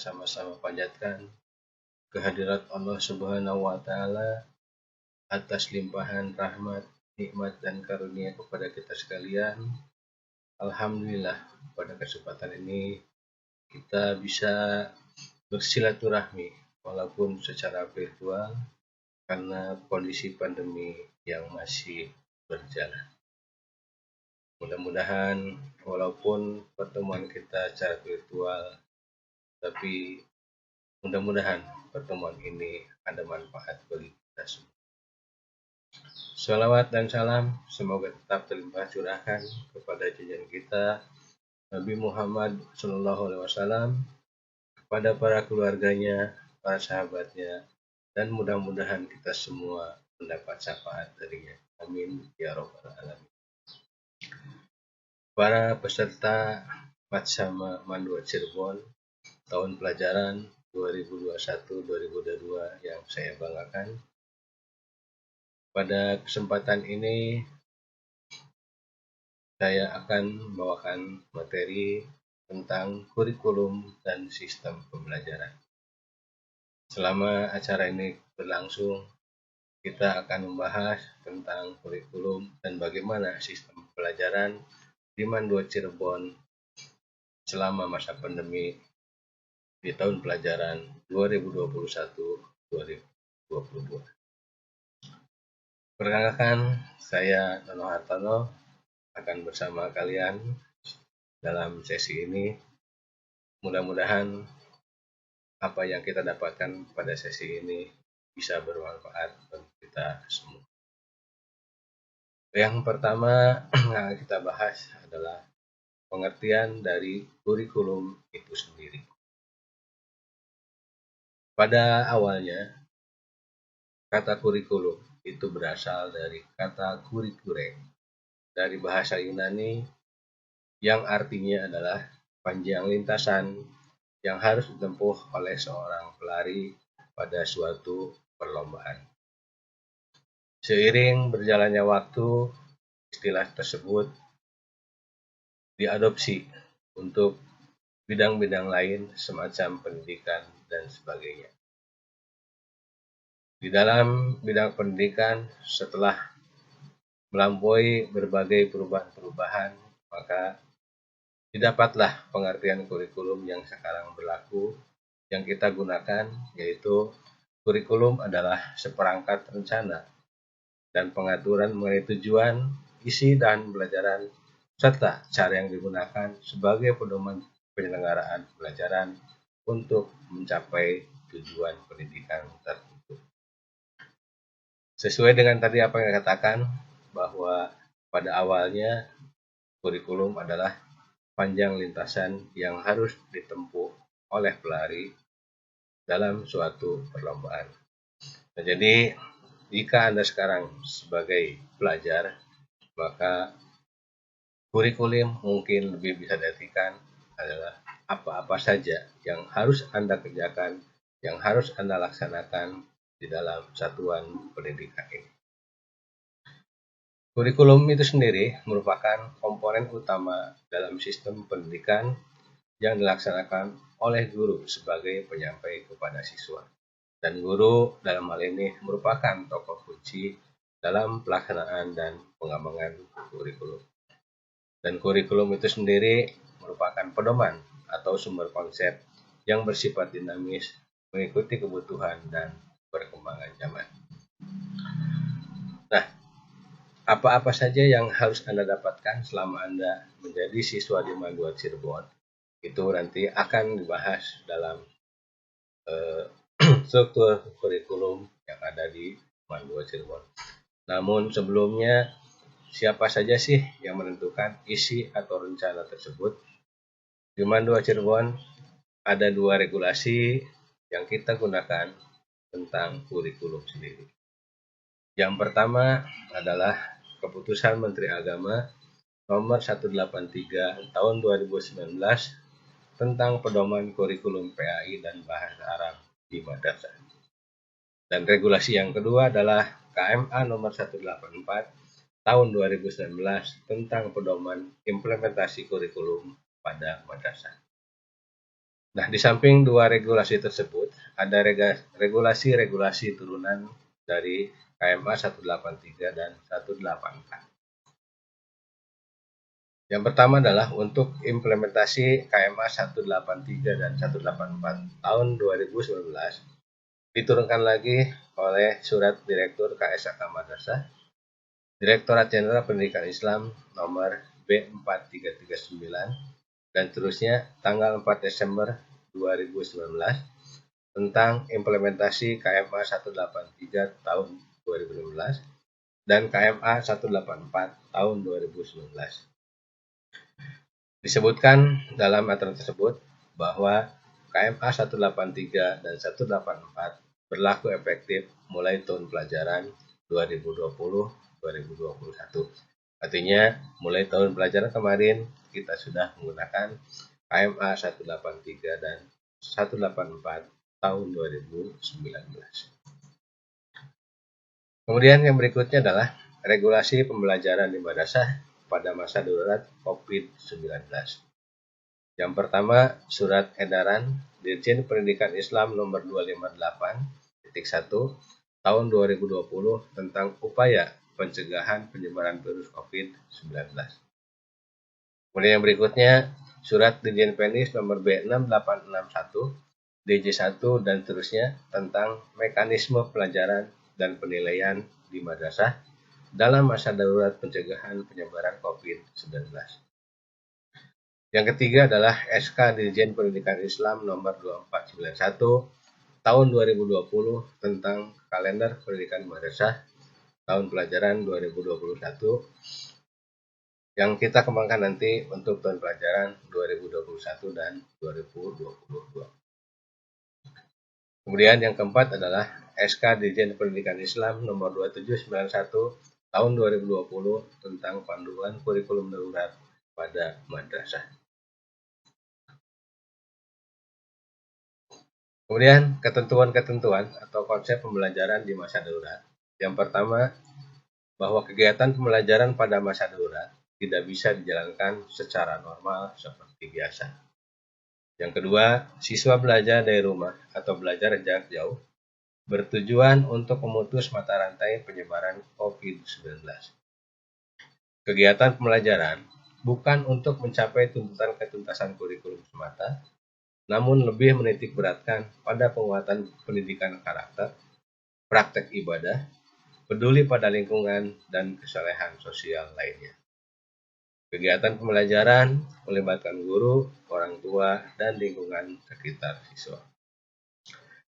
sama-sama panjatkan kehadirat Allah Subhanahu wa Ta'ala atas limpahan rahmat, nikmat, dan karunia kepada kita sekalian. Alhamdulillah, pada kesempatan ini kita bisa bersilaturahmi walaupun secara virtual karena kondisi pandemi yang masih berjalan. Mudah-mudahan walaupun pertemuan kita secara virtual, tapi mudah-mudahan pertemuan ini ada manfaat bagi kita semua. Salawat dan salam semoga tetap terlimpah curahkan kepada junjungan kita Nabi Muhammad SAW, kepada para keluarganya, para sahabatnya, dan mudah-mudahan kita semua mendapat syafaat darinya. Amin ya robbal alamin. Para peserta Matsama Mandua Cirebon tahun pelajaran 2021-2022 yang saya banggakan, pada kesempatan ini saya akan membawakan materi tentang kurikulum dan sistem pembelajaran. Selama acara ini berlangsung, kita akan membahas tentang kurikulum dan bagaimana sistem pelajaran di Mandua Cirebon selama masa pandemi di tahun pelajaran 2021-2022. Perkenalkan, saya Nono Hartono akan bersama kalian dalam sesi ini. Mudah-mudahan apa yang kita dapatkan pada sesi ini bisa bermanfaat bagi kita semua. Yang pertama yang kita bahas adalah pengertian dari kurikulum itu sendiri. Pada awalnya, kata kurikulum itu berasal dari kata kurikure, dari bahasa Yunani yang artinya adalah panjang lintasan yang harus ditempuh oleh seorang pelari pada suatu perlombaan. Seiring berjalannya waktu, istilah tersebut diadopsi untuk bidang-bidang lain semacam pendidikan dan sebagainya. Di dalam bidang pendidikan, setelah melampaui berbagai perubahan-perubahan, maka didapatlah pengertian kurikulum yang sekarang berlaku yang kita gunakan, yaitu kurikulum adalah seperangkat rencana dan pengaturan mengenai tujuan, isi dan pembelajaran, serta cara yang digunakan sebagai pedoman penyelenggaraan pembelajaran untuk mencapai tujuan pendidikan tertentu. Sesuai dengan tadi apa yang saya katakan, bahwa pada awalnya kurikulum adalah panjang lintasan yang harus ditempuh oleh pelari dalam suatu perlombaan. Nah, jadi jika Anda sekarang sebagai pelajar, maka kurikulum mungkin lebih bisa diartikan adalah apa-apa saja yang harus Anda kerjakan, yang harus Anda laksanakan di dalam satuan pendidikan ini. Kurikulum itu sendiri merupakan komponen utama dalam sistem pendidikan yang dilaksanakan oleh guru sebagai penyampai kepada siswa. Dan guru dalam hal ini merupakan tokoh kunci dalam pelaksanaan dan pengembangan kurikulum. Dan kurikulum itu sendiri merupakan pedoman atau sumber konsep yang bersifat dinamis, mengikuti kebutuhan dan perkembangan zaman. Nah, apa-apa saja yang harus Anda dapatkan selama Anda menjadi siswa di Mandua Cirebon, itu nanti akan dibahas dalam struktur kurikulum yang ada di Mandua Cirebon. Namun sebelumnya, siapa saja sih yang menentukan isi atau rencana tersebut? Di Mandua Cirebon ada dua regulasi yang kita gunakan tentang kurikulum sendiri. Yang pertama adalah Keputusan Menteri Agama Nomor 183 Tahun 2019 tentang pedoman kurikulum PAI dan bahasa Arab di madrasah. Dan regulasi yang kedua adalah KMA Nomor 184 Tahun 2019 tentang pedoman implementasi kurikulum pada madrasah. Nah, di samping dua regulasi tersebut, ada regulasi-regulasi turunan dari KMA 183 dan 184. Yang pertama adalah untuk implementasi KMA 183 dan 184 tahun 2019 diturunkan lagi oleh Surat Direktur KSAK Madrasah, Direktorat Jenderal Pendidikan Islam nomor B4339 dan seterusnya tanggal 4 Desember 2019 tentang implementasi KMA 183 tahun 2016 dan KMA 184 tahun 2019. Disebutkan dalam aturan tersebut bahwa KMA 183 dan 184 berlaku efektif mulai tahun pelajaran 2020-2021. Artinya, mulai tahun pelajaran kemarin kita sudah menggunakan KMA 183 dan 184 tahun 2019. Kemudian yang berikutnya adalah regulasi pembelajaran di madrasah pada masa darurat COVID-19. Yang pertama, Surat Edaran Dirjen Pendidikan Islam nomor 258.1 tahun 2020 tentang upaya pencegahan penyebaran virus COVID-19. Kemudian yang berikutnya, Surat Dirjen Penis nomor B6861 DJ1 dan seterusnya tentang mekanisme pelajaran dan penilaian di madrasah dalam masa darurat pencegahan penyebaran COVID-19. Yang ketiga adalah SK Dirjen Pendidikan Islam nomor 2491 tahun 2020 tentang kalender pendidikan madrasah tahun pelajaran 2021 yang kita kembangkan nanti untuk tahun pelajaran 2021 dan 2022. Kemudian yang keempat adalah SK Dirjen Pendidikan Islam nomor 2791 tahun 2020 tentang panduan kurikulum darurat pada madrasah. Kemudian ketentuan-ketentuan atau konsep pembelajaran di masa darurat. Yang pertama, bahwa kegiatan pembelajaran pada masa darurat tidak bisa dijalankan secara normal seperti biasa. Yang kedua, siswa belajar dari rumah atau belajar jarak jauh bertujuan untuk memutus mata rantai penyebaran COVID-19. Kegiatan pembelajaran bukan untuk mencapai tuntutan ketuntasan kurikulum semata, namun lebih menitik beratkan pada penguatan pendidikan karakter, praktek ibadah, peduli pada lingkungan, dan kesalehan sosial lainnya. Kegiatan pembelajaran melibatkan guru, orang tua, dan lingkungan sekitar siswa.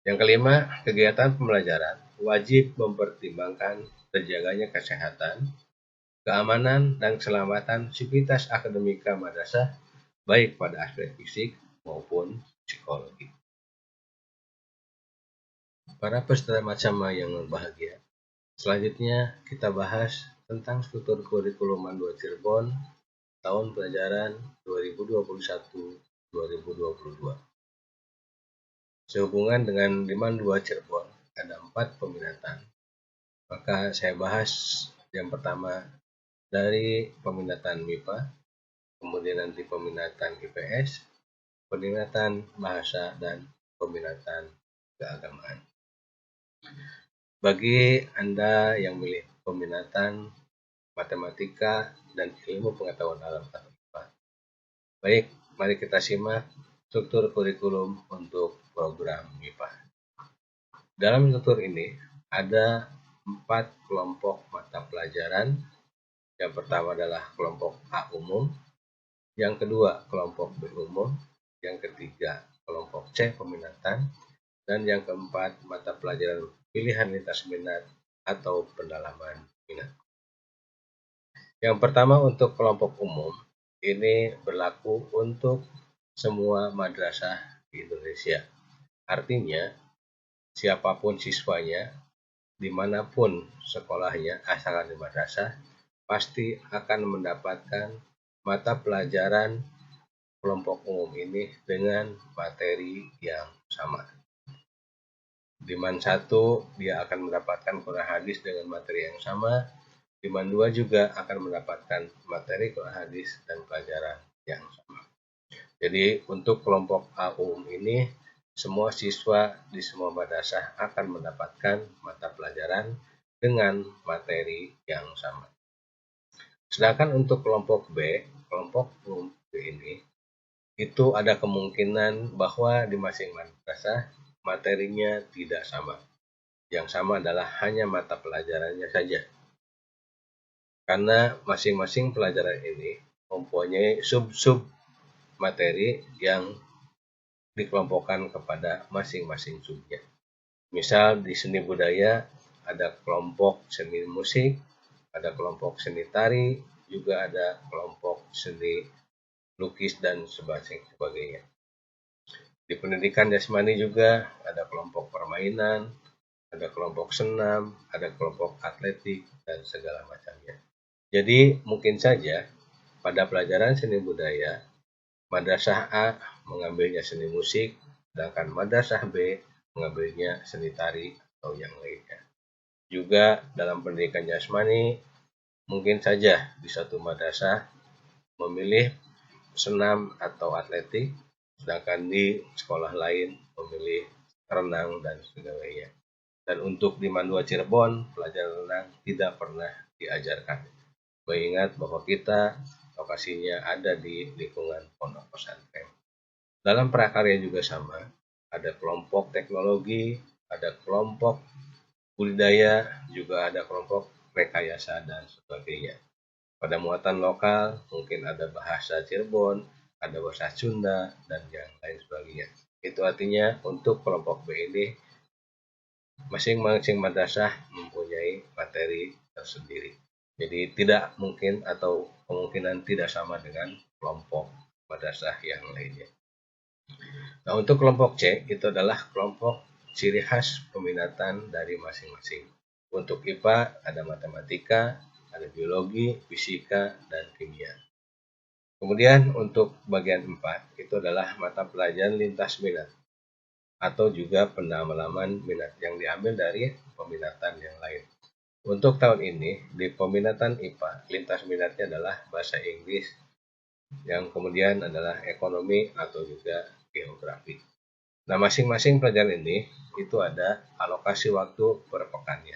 Yang kelima, kegiatan pembelajaran wajib mempertimbangkan terjaganya kesehatan, keamanan, dan keselamatan sivitas akademika madrasah, baik pada aspek fisik maupun psikologi. Para peserta macama yang berbahagia, selanjutnya kita bahas tentang struktur kurikulum Mandua Cirebon tahun pelajaran 2021-2022. Sehubungan dengan Liman 2 Cirebon ada 4 peminatan. Maka saya bahas yang pertama dari peminatan MIPA, kemudian nanti peminatan IPS, peminatan bahasa, dan peminatan keagamaan. Bagi Anda yang milih peminatan matematika dan ilmu pengetahuan alam atau IPA, baik, mari kita simak struktur kurikulum untuk program MIPA. Dalam struktur ini ada 4 kelompok mata pelajaran. Yang pertama adalah kelompok A umum, yang kedua kelompok B umum, yang ketiga kelompok C peminatan, dan yang keempat mata pelajaran pilihan lintas minat atau pendalaman minat. Yang pertama untuk kelompok umum, ini berlaku untuk semua madrasah di Indonesia. Artinya, siapapun siswanya, dimanapun sekolahnya asalkan di madrasah, pasti akan mendapatkan mata pelajaran kelompok umum ini dengan materi yang sama. Di MAN 1 dia akan mendapatkan Quran hadis dengan materi yang sama. Di MAN 2 juga akan mendapatkan materi Quran hadis dan pelajaran yang sama. Jadi untuk kelompok A umum ini, semua siswa di semua madrasah akan mendapatkan mata pelajaran dengan materi yang sama. Sedangkan untuk kelompok B, kelompok umum B ini, itu ada kemungkinan bahwa di masing madrasah materinya tidak sama. Yang sama adalah hanya mata pelajarannya saja. Karena masing-masing pelajaran ini mempunyai sub-sub materi yang dikelompokkan kepada masing-masing subnya. Misal di seni budaya ada kelompok seni musik, ada kelompok seni tari, juga ada kelompok seni lukis dan sebagainya. Di pendidikan jasmani juga ada kelompok permainan, ada kelompok senam, ada kelompok atletik, dan segala macamnya. Jadi mungkin saja pada pelajaran seni budaya, madrasah A mengambilnya seni musik, sedangkan madrasah B mengambilnya seni tari atau yang lainnya. Juga dalam pendidikan jasmani, mungkin saja di satu madrasah memilih senam atau atletik, sedangkan di sekolah lain memilih renang dan sebagainya. Dan untuk di Mandua Cirebon, pelajaran renang tidak pernah diajarkan. Mengingat bahwa kita lokasinya ada di lingkungan pondok pesantren. Dalam prakarya juga sama, ada kelompok teknologi, ada kelompok budidaya, juga ada kelompok rekayasa dan sebagainya. Pada muatan lokal mungkin ada bahasa Cirebon, ada bahasa Sunda, dan yang lain sebagainya. Itu artinya untuk kelompok B ini masing-masing madrasah mempunyai materi tersendiri. Jadi tidak mungkin atau kemungkinan tidak sama dengan kelompok madrasah yang lainnya. Nah, untuk kelompok C itu adalah kelompok ciri khas peminatan dari masing-masing. Untuk IPA ada matematika, ada biologi, fisika, dan kimia. Kemudian untuk bagian 4 itu adalah mata pelajaran lintas minat atau juga pendalaman minat yang diambil dari peminatan yang lain. Untuk tahun ini di peminatan IPA, lintas minatnya adalah bahasa Inggris, yang kemudian adalah ekonomi atau juga geografi. Nah, masing-masing pelajaran ini itu ada alokasi waktu per pekannya.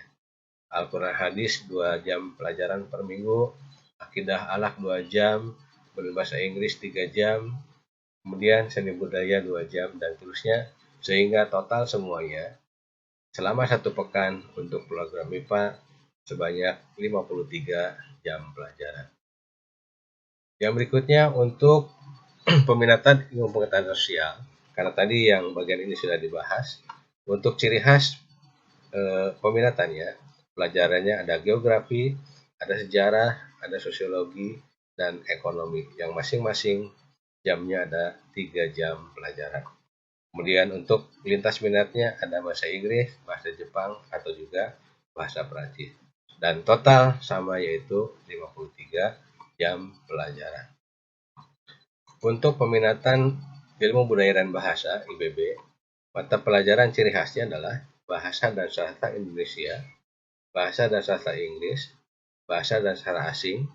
Al-Quran Hadis 2 jam pelajaran per minggu, Akidah Alak 2 jam, berbahasa Inggris 3 jam, kemudian seni budaya 2 jam, dan seterusnya, sehingga total semuanya selama satu pekan untuk program IPA sebanyak 53 jam pelajaran. Yang berikutnya untuk peminatan ilmu pengetahuan sosial, karena tadi yang bagian ini sudah dibahas. Untuk ciri khas peminatannya, pelajarannya ada geografi, ada sejarah, ada sosiologi, dan ekonomi, yang masing-masing jamnya ada 3 jam pelajaran. Kemudian untuk lintas minatnya ada bahasa Inggris, bahasa Jepang, atau juga bahasa Prancis. Dan total sama yaitu 53 jam pelajaran. Untuk peminatan ilmu budaya dan bahasa IBB, mata pelajaran ciri khasnya adalah bahasa dan sastra Indonesia, bahasa dan sastra Inggris, bahasa dan sastra asing.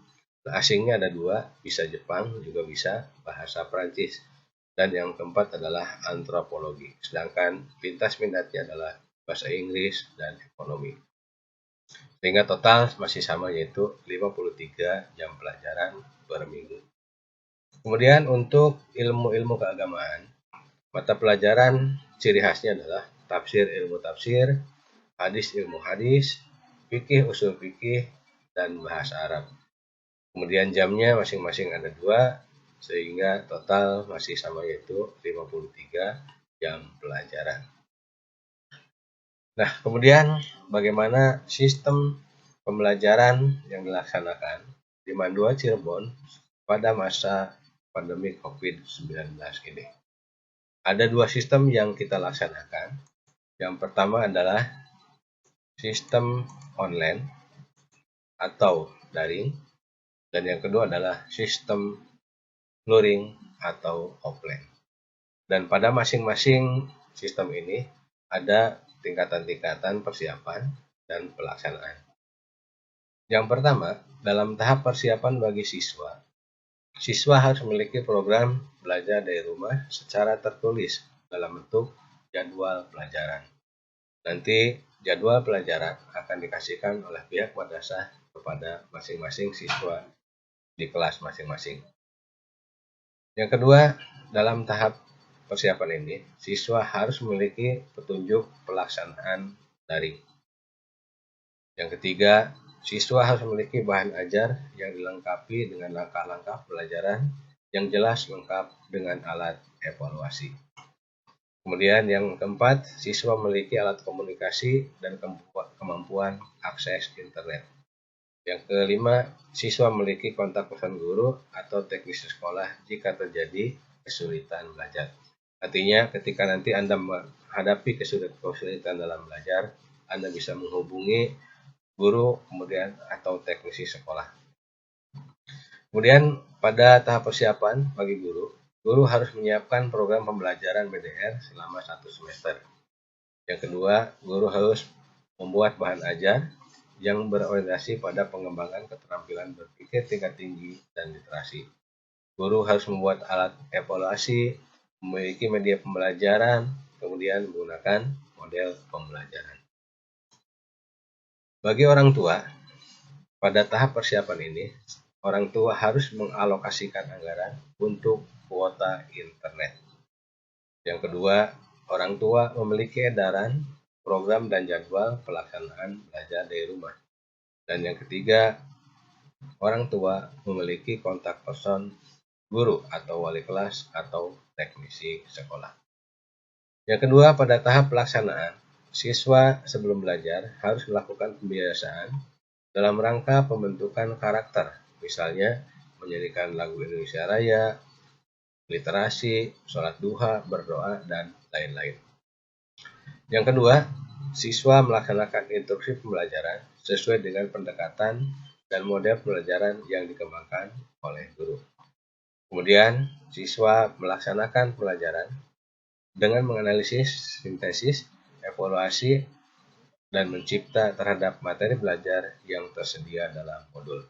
Asingnya ada 2, bisa Jepang, juga bisa bahasa Prancis. Dan yang keempat adalah antropologi. Sedangkan lintas minatnya adalah bahasa Inggris dan ekonomi. Sehingga total masih sama yaitu 53 jam pelajaran per minggu. Kemudian untuk ilmu-ilmu keagamaan, mata pelajaran ciri khasnya adalah tafsir ilmu tafsir, hadis ilmu hadis, fikih usul fikih, dan bahasa Arab. Kemudian jamnya masing-masing ada 2, sehingga total masih sama yaitu 53 jam pelajaran. Nah, kemudian bagaimana sistem pembelajaran yang dilaksanakan di Mandua Cirebon pada masa pandemi COVID-19 ini? Ada 2 sistem yang kita laksanakan. Yang pertama adalah sistem online atau daring, dan yang kedua adalah sistem luring atau offline. Dan pada masing-masing sistem ini ada tingkatan-tingkatan persiapan dan pelaksanaan. Yang pertama, dalam tahap persiapan bagi siswa, siswa harus memiliki program belajar dari rumah secara tertulis dalam bentuk jadwal pelajaran. Nanti jadwal pelajaran akan dikasihkan oleh pihak madrasah kepada masing-masing siswa di kelas masing-masing. Yang kedua, dalam tahap persiapan ini, siswa harus memiliki petunjuk pelaksanaan daring. Yang ketiga, siswa harus memiliki bahan ajar yang dilengkapi dengan langkah-langkah pelajaran yang jelas lengkap dengan alat evaluasi. Kemudian yang keempat, siswa memiliki alat komunikasi dan kemampuan akses internet. Yang kelima, siswa memiliki kontak person guru atau teknisi sekolah jika terjadi kesulitan belajar. Artinya ketika nanti Anda menghadapi kesulitan dalam belajar, Anda bisa menghubungi guru kemudian atau teknisi sekolah. Kemudian pada tahap persiapan bagi guru, guru harus menyiapkan program pembelajaran BDR selama 1 semester. Yang kedua, guru harus membuat bahan ajar yang berorientasi pada pengembangan keterampilan berpikir tingkat tinggi dan literasi. Guru harus membuat alat evaluasi, memiliki media pembelajaran, kemudian menggunakan model pembelajaran. Bagi orang tua, pada tahap persiapan ini, orang tua harus mengalokasikan anggaran untuk kuota internet. Yang kedua, orang tua memiliki edaran, program dan jadwal pelaksanaan belajar dari rumah. Dan yang ketiga, orang tua memiliki kontak person guru atau wali kelas atau teknisi sekolah. Yang kedua, pada tahap pelaksanaan, siswa sebelum belajar harus melakukan pembiasaan dalam rangka pembentukan karakter, misalnya menyanyikan lagu Indonesia Raya, literasi, sholat duha, berdoa, dan lain-lain. Yang kedua, siswa melaksanakan instruksi pembelajaran sesuai dengan pendekatan dan model pembelajaran yang dikembangkan oleh guru. Kemudian, siswa melaksanakan pembelajaran dengan menganalisis, sintesis, evaluasi, dan mencipta terhadap materi belajar yang tersedia dalam modul.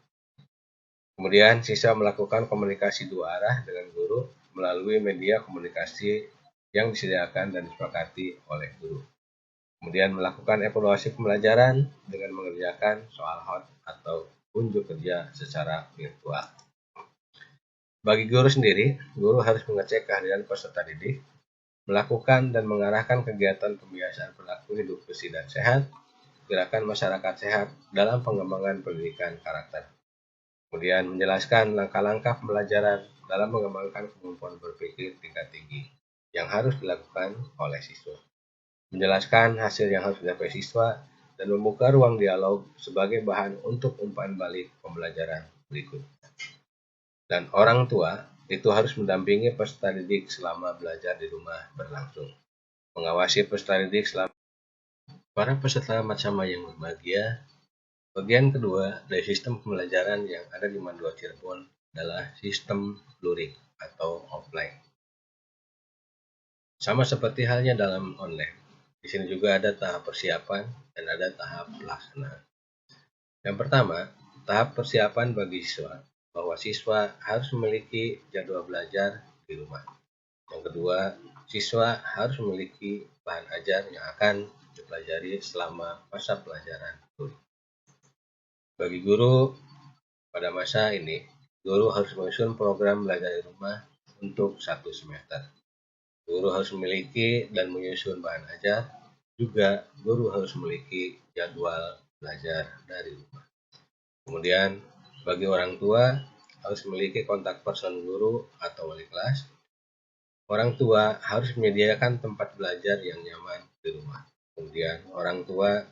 Kemudian, siswa melakukan komunikasi dua arah dengan guru melalui media komunikasi yang disediakan dan disepakati oleh guru. Kemudian melakukan evaluasi pembelajaran dengan mengerjakan soal hot atau unjuk kerja secara virtual. Bagi guru sendiri, guru harus mengecek kehadiran peserta didik, melakukan dan mengarahkan kegiatan pembiasaan perilaku hidup bersih dan sehat, gerakan masyarakat sehat dalam pengembangan pendidikan karakter. Kemudian menjelaskan langkah-langkah pembelajaran dalam mengembangkan kemampuan berpikir tingkat tinggi yang harus dilakukan oleh siswa. Menjelaskan hasil yang harus didapat siswa dan membuka ruang dialog sebagai bahan untuk umpan balik pembelajaran berikut. Dan orang tua itu harus mendampingi peserta didik selama belajar di rumah berlangsung. Mengawasi peserta didik selama para peserta sama yang berbahagia. Bagian kedua dari sistem pembelajaran yang ada di MAN 2 Cirebon adalah sistem luring atau offline. Sama seperti halnya dalam online. Di sini juga ada tahap persiapan dan ada tahap pelaksanaan. Yang pertama, tahap persiapan bagi siswa, bahwa siswa harus memiliki jadwal belajar di rumah. Yang kedua, siswa harus memiliki bahan ajar yang akan dipelajari selama masa pelajaran. Bagi guru, pada masa ini, guru harus menyusun program belajar di rumah untuk 1 semester. Guru harus memiliki dan menyusun bahan ajar, juga guru harus memiliki jadwal belajar dari rumah. Kemudian, bagi orang tua, harus memiliki kontak person guru atau wali kelas. Orang tua harus menyediakan tempat belajar yang nyaman di rumah. Kemudian, orang tua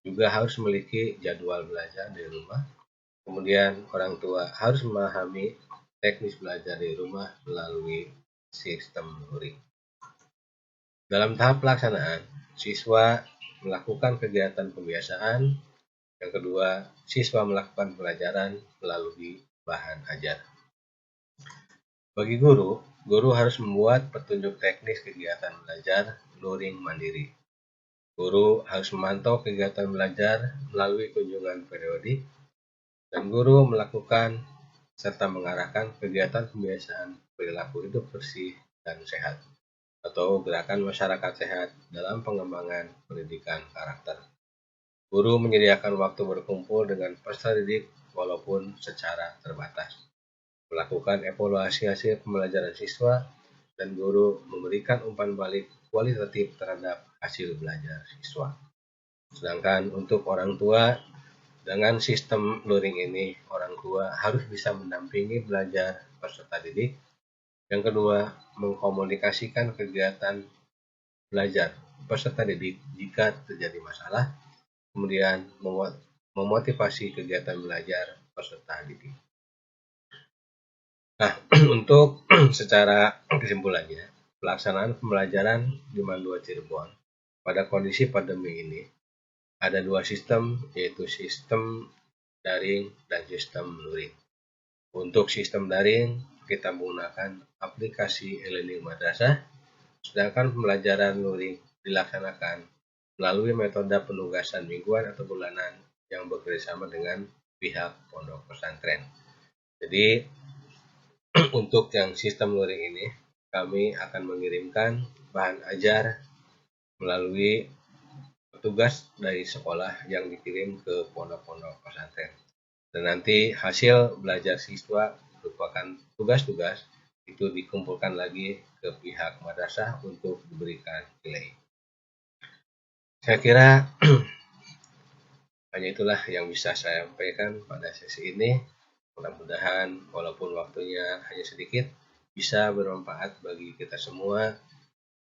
juga harus memiliki jadwal belajar di rumah. Kemudian, orang tua harus memahami teknis belajar di rumah melalui sistem luring. Dalam tahap pelaksanaan, siswa melakukan kegiatan pembiasaan. Yang kedua, siswa melakukan pelajaran melalui bahan ajar. Bagi guru, guru harus membuat petunjuk teknis kegiatan belajar luring mandiri. Guru harus memantau kegiatan belajar melalui kunjungan periodik, dan guru melakukan serta mengarahkan kegiatan kebiasaan perilaku hidup bersih dan sehat atau gerakan masyarakat sehat dalam pengembangan pendidikan karakter. Guru menyediakan waktu berkumpul dengan peserta didik walaupun secara terbatas, melakukan evaluasi hasil pembelajaran siswa, dan guru memberikan umpan balik kualitatif terhadap hasil belajar siswa. Sedangkan untuk orang tua, dengan sistem luring ini, orang tua harus bisa mendampingi belajar peserta didik. Yang kedua, mengkomunikasikan kegiatan belajar peserta didik jika terjadi masalah. Kemudian, memotivasi kegiatan belajar peserta didik. Nah, untuk secara kesimpulannya, pelaksanaan pembelajaran di Mandua Cirebon pada kondisi pandemi ini ada dua sistem, yaitu sistem daring dan sistem luring. Untuk sistem daring, kita menggunakan aplikasi e-learning madrasah, sedangkan pembelajaran luring dilaksanakan melalui metode penugasan mingguan atau bulanan yang bekerjasama dengan pihak pondok pesantren. Jadi, untuk yang sistem luring ini, kami akan mengirimkan bahan ajar melalui petugas dari sekolah yang dikirim ke pondok-pondok pesantren. Dan nanti hasil belajar siswa merupakan tugas-tugas itu dikumpulkan lagi ke pihak madrasah untuk diberikan nilai. Saya kira hanya itulah yang bisa saya sampaikan pada sesi ini. Mudah-mudahan walaupun waktunya hanya sedikit, bisa bermanfaat bagi kita semua.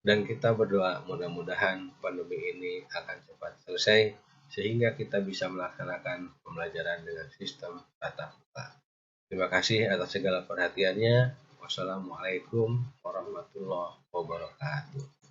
Dan kita berdoa mudah-mudahan pandemi ini akan cepat selesai, sehingga kita bisa melaksanakan pembelajaran dengan sistem tatap muka. Terima kasih atas segala perhatiannya. Wassalamualaikum warahmatullahi wabarakatuh.